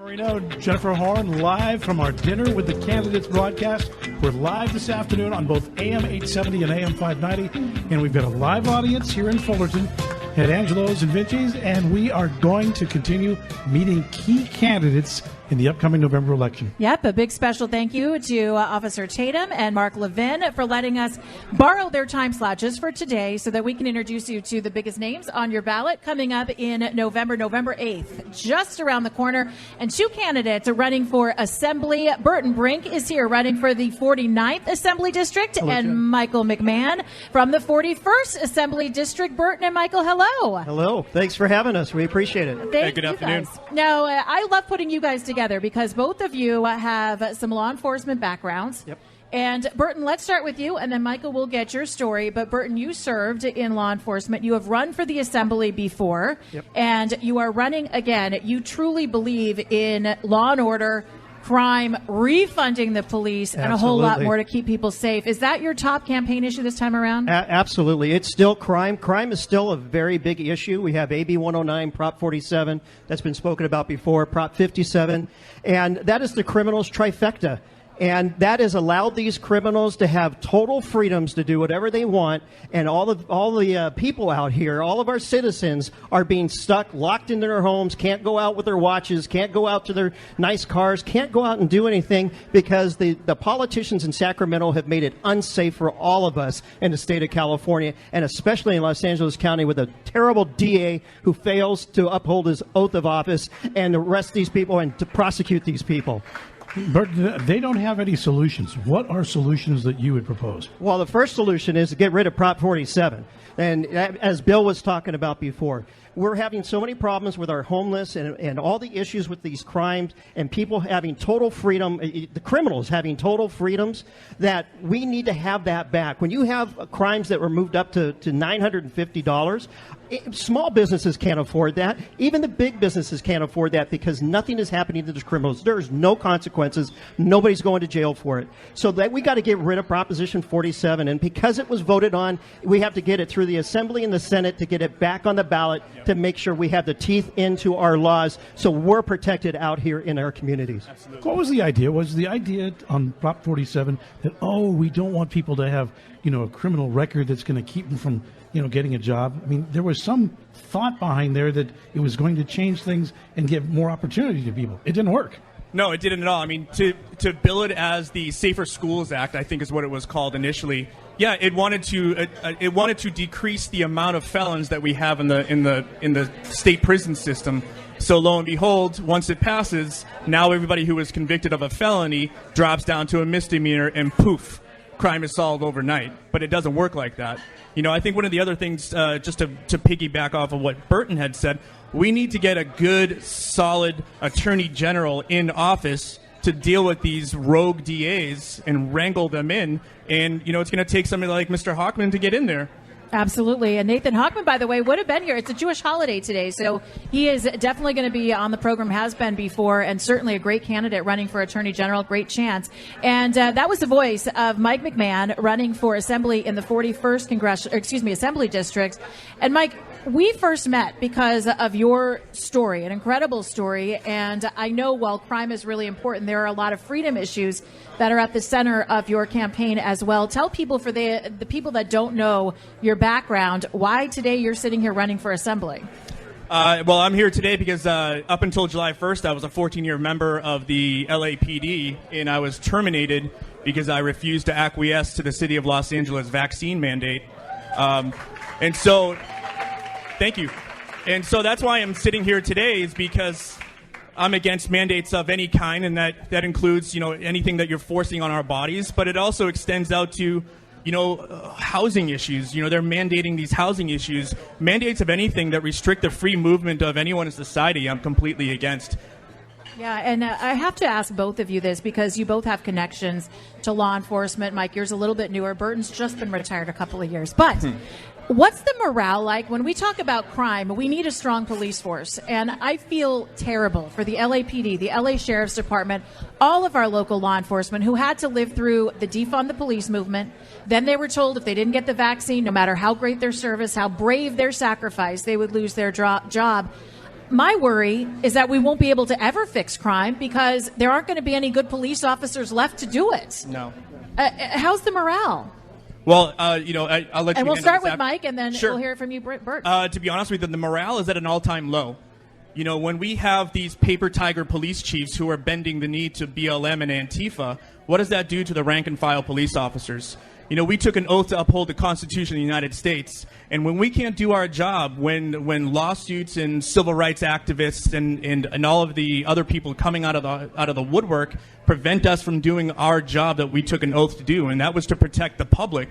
Marino, Jennifer Horn, live from our Dinner with the Candidates broadcast. We're live this afternoon on both AM870 and AM590, and we've got a live audience here in Fullerton at Angelo's and Vinci's, and we are going to continue meeting key candidates in the upcoming November election. Yep, a big special thank you to Officer Tatum and Mark Levin for letting us borrow their time slot just for today so that we can introduce you to the biggest names on your ballot coming up in November 8th, just around the corner. And two candidates are running for Assembly. Burton Brink is here running for the 49th Assembly District, and Michael McMahon from the 41st Assembly District. Burton and Michael, hello. Hello. Thanks for having us. We appreciate it. Good afternoon. Guys. Now, I love putting you guys together because both of you have some law enforcement backgrounds. Yep. And Burton, let's start with you, and then Michael will get your story. But Burton, you served in law enforcement. You have run for the Assembly before, and you are running again. You truly believe in law and order, crime, refunding the police, and a whole lot more to keep people safe. Is that your top campaign issue this time around? Absolutely. It's still crime. Crime is still a very big issue. We have AB 109, Prop 47, that's been spoken about before, Prop 57, and that is the criminals' trifecta. And that has allowed these criminals to have total freedoms to do whatever they want. And all the people out here, all of our citizens are being stuck, locked into their homes, can't go out with their watches, can't go out to their nice cars, can't go out and do anything because the politicians in Sacramento have made it unsafe for all of us in the state of California, and especially in Los Angeles County with a terrible DA who fails to uphold his oath of office and arrest these people and to prosecute these people. But they don't have any solutions. What are solutions that you would propose? Well, the first solution is to get rid of Prop 47. And as Bill was talking about before, we're having so many problems with our homeless and all the issues with these crimes and people having total freedom, the criminals having total freedoms, that we need to have that back. When you have crimes that were moved up to $950, small businesses can't afford that. Even the big businesses can't afford that because nothing is happening to the criminals. There's no consequences. Nobody's going to jail for it. So that we got to get rid of Proposition 47. And because it was voted on, we have to get it through the Assembly and the Senate to get it back on the ballot to make sure we have the teeth into our laws so we're protected out here in our communities. Absolutely. What was the idea? Was the idea on Prop 47 that, we don't want people to have, a criminal record that's going to keep them from getting a job? I mean, there was some thought behind there that it was going to change things and give more opportunity to people. It didn't work. No, it didn't at all. I mean, to bill it as the Safer Schools Act, I think is what it was called initially. Yeah, it wanted to decrease the amount of felons that we have in the state prison system. So lo and behold, once it passes, now everybody who was convicted of a felony drops down to a misdemeanor, and poof, crime is solved overnight. But it doesn't work like that. I think one of the other things, just to piggyback off of what Burton had said, we need to get a good, solid attorney general in office to deal with these rogue DAs and wrangle them in. And, it's going to take somebody like Mr. Hochman to get in there. Absolutely. And Nathan Hochman, by the way, would have been here. It's a Jewish holiday today, so he is definitely going to be on the program, has been before, and certainly a great candidate running for Attorney General. Great chance. And that was the voice of Mike McMahon running for Assembly in the 41st Assembly District. And Mike, we first met because of your story, an incredible story. And I know while crime is really important, there are a lot of freedom issues that are at the center of your campaign as well. Tell people, for the people that don't know your background, why today you're sitting here running for Assembly. Well, I'm here today because up until July 1st, I was a 14-year member of the LAPD, and I was terminated because I refused to acquiesce to the City of Los Angeles vaccine mandate. And so, thank you. And so that's why I'm sitting here today, is because I'm against mandates of any kind, and that includes, anything that you're forcing on our bodies, but it also extends out to, housing issues. They're mandating these housing issues. Mandates of anything that restrict the free movement of anyone in society, I'm completely against. Yeah, and I have to ask both of you this because you both have connections to law enforcement. Mike, yours a little bit newer. Burton's just been retired a couple of years. But what's the morale like? When we talk about crime, we need a strong police force. And I feel terrible for the LAPD, the LA Sheriff's Department, all of our local law enforcement who had to live through the defund the police movement. Then they were told if they didn't get the vaccine, no matter how great their service, how brave their sacrifice, they would lose their job. my worry is that we won't be able to ever fix crime because there aren't going to be any good police officers left to do it. No. How's the morale? Well, I'll let you. And we'll start with after. Mike, and then Sure. we'll hear it from you, Bert. To be honest with you, the morale is at an all-time low. When we have these paper tiger police chiefs who are bending the knee to BLM and Antifa, what does that do to the rank-and-file police officers? We took an oath to uphold the Constitution of the United States, and when we can't do our job, when lawsuits and civil rights activists and all of the other people coming out of the woodwork prevent us from doing our job that we took an oath to do, and that was to protect the public,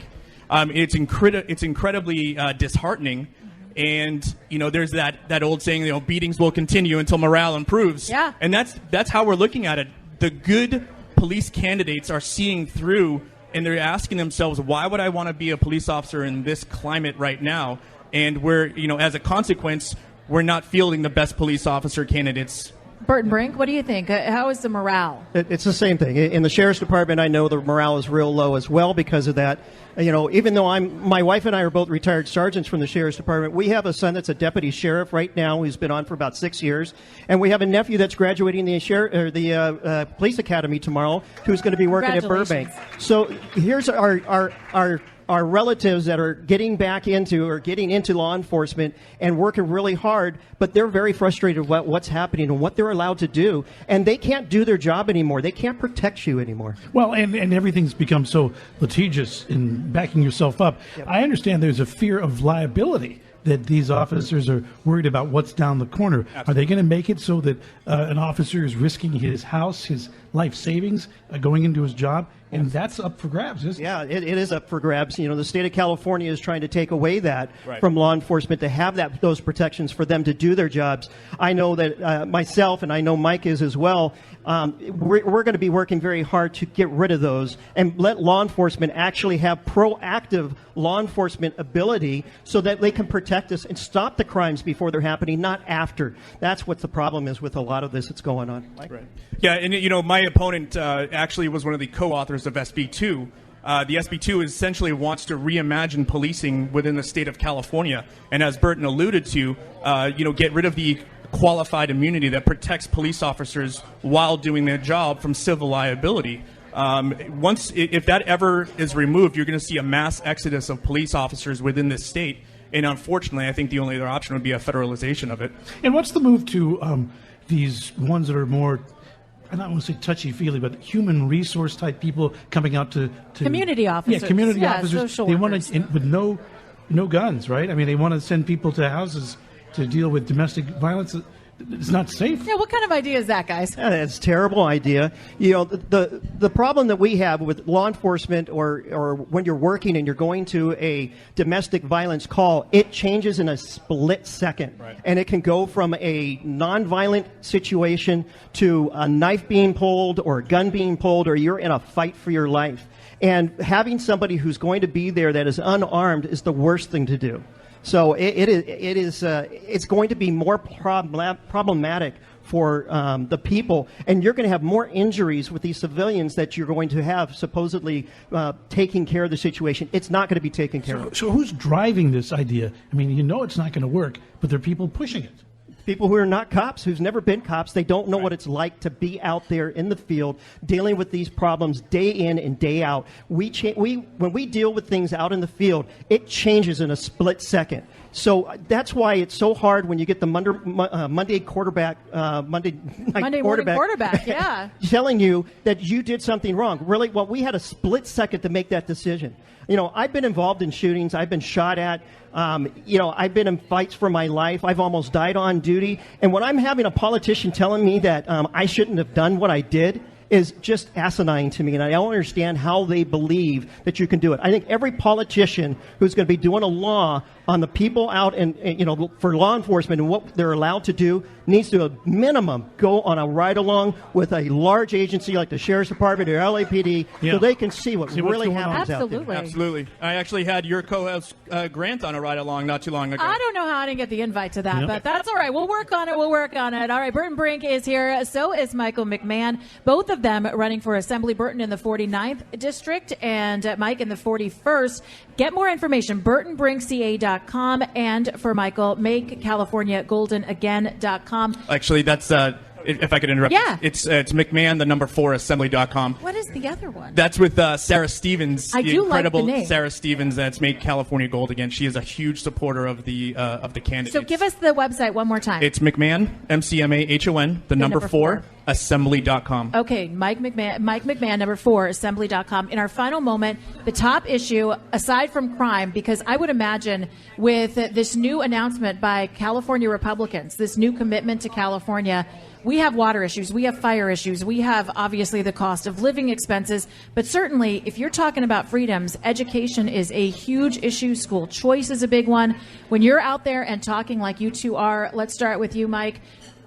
it's incredibly disheartening. And there's that old saying, beatings will continue until morale improves. Yeah. And that's how we're looking at it. The good police candidates are seeing through, and they're asking themselves, why would I want to be a police officer in this climate right now? And we're, as a consequence, we're not fielding the best police officer candidates. Burton Brink, what do you think? How is the morale? It's the same thing. In the Sheriff's Department, I know the morale is real low as well because of that. Even though my wife and I are both retired sergeants from the Sheriff's Department, we have a son that's a deputy sheriff right now who's been on for about 6 years, and we have a nephew that's graduating the police academy tomorrow who's going to be working at Burbank. So here's our relatives that are getting into law enforcement and working really hard, but they're very frustrated about what's happening and what they're allowed to do, and they can't do their job anymore. They can't protect you anymore. Well, and everything's become so litigious in backing yourself up. Yep. I understand there's a fear of liability that these officers are worried about what's down the corner. Absolutely. Are they going to make it so that an officer is risking his house, his life savings, going into his job? And that's up for grabs, isn't it? Yeah, it is up for grabs. The state of California is trying to take away that right. from law enforcement to have those protections for them to do their jobs. I know that myself, and I know Mike is as well, we're going to be working very hard to get rid of those and let law enforcement actually have proactive law enforcement ability so that they can protect us and stop the crimes before they're happening, not after. That's what the problem is with a lot of this that's going on. Mike? Right. Yeah, and my opponent actually was one of the co-authors of SB2. The SB2 essentially wants to reimagine policing within the state of California, and as Burton alluded to, get rid of the qualified immunity that protects police officers while doing their job from civil liability. If that ever is removed, you're going to see a mass exodus of police officers within this state. And unfortunately, I think the only other option would be a federalization of it. And what's the move to these ones that are more, I don't want to say touchy-feely, but human resource type people coming out to community officers? Yeah, community officers. Social they workers. Want to, with no guns, right? I mean, they want to send people to houses to deal with domestic violence. It's not safe. Yeah, what kind of idea is that, guys? Yeah, it's a terrible idea. The problem that we have with law enforcement or when you're working and you're going to a domestic violence call, it changes in a split second. Right. And it can go from a nonviolent situation to a knife being pulled or a gun being pulled or you're in a fight for your life. And having somebody who's going to be there that is unarmed is the worst thing to do. So it's going to be more problematic for the people, and you're going to have more injuries with these civilians that you're going to have supposedly taking care of the situation. It's not going to be taken care of. So who's driving this idea? I mean, it's not going to work, but there are people pushing it. People who are not cops, who's never been cops, they don't know what it's like to be out there in the field dealing with these problems day in and day out. When we deal with things out in the field, it changes in a split second. So that's why it's so hard when you get the Monday night quarterback, yeah, telling you that you did something wrong. Really, well, we had a split second to make that decision. I've been involved in shootings. I've been shot at. I've been in fights for my life. I've almost died on duty. And when I'm having a politician telling me that I shouldn't have done what I did is just asinine to me. And I don't understand how they believe that you can do it. I think every politician who's going to be doing a law on the people out and for law enforcement and what they're allowed to do needs to, at minimum, go on a ride-along with a large agency like the Sheriff's Department or LAPD so they can see what really happens out there. Absolutely. I actually had your co-host Grant on a ride-along not too long ago. I don't know how I didn't get the invite to that, but that's all right. We'll work on it. All right, Burton Brink is here. So is Michael McMahon. Both of them running for Assembly Burton in the 49th District and Mike in the 41st. Get more information, burtonbrinkca.com, and for Michael, makecaliforniagoldenagain.com. assembly.com. Actually, that's if I could interrupt. Yeah. It's McMahon, the number 4 assembly.com. What is the other one? That's with Sarah Stevens, I the do like incredible the name. Sarah Stevens that's made California gold again. She is a huge supporter of the candidates. So give us the website one more time. It's McMahon, MCMAHON, the number 4, assembly.com. Okay, Mike McMahon, number 4, assembly.com. In our final moment, the top issue, aside from crime, because I would imagine with this new announcement by California Republicans, this new commitment to California, we have water issues, we have fire issues, we have obviously the cost of living expenses, but certainly if you're talking about freedoms, education is a huge issue. School choice is a big one. When you're out there and talking like you two are, let's start with you, Mike.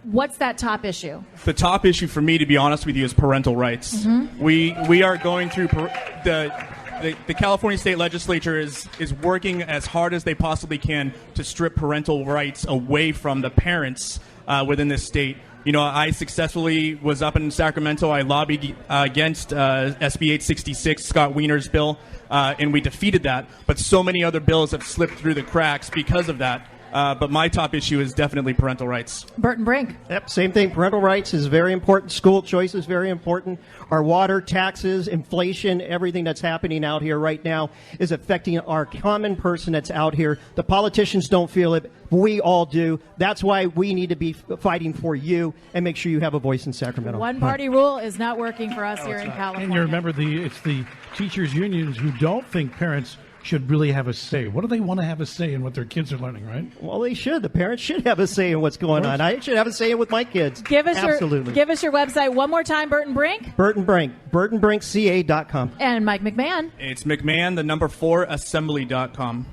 What's that top issue? The top issue for me, to be honest with you, is parental rights. Mm-hmm. We are going through the California State Legislature is working as hard as they possibly can to strip parental rights away from the parents within this state. You know, I successfully was up in Sacramento. I lobbied against SB 866, Scott Wiener's bill, and we defeated that. But so many other bills have slipped through the cracks because of that. But my top issue is definitely parental rights. Burton Brink. Yep, same thing. Parental rights is very important. School choice is very important. Our water, taxes, inflation, everything that's happening out here right now is affecting our common person that's out here. The politicians don't feel it. We all do. That's why we need to be fighting for you and make sure you have a voice in Sacramento. One party rule is not working for us here in California. And you remember, it's the teachers' unions who don't think parents should really have a say. What do they want to have a say in what their kids are learning, right? Well, they should. The parents should have a say in what's going on. I should have a say in with my kids. Absolutely. Give us your website one more time, Burton Brink. Burton Brink. BurtonBrinkCA.com. And Mike McMahon. It's McMahon, the number 4, assembly.com.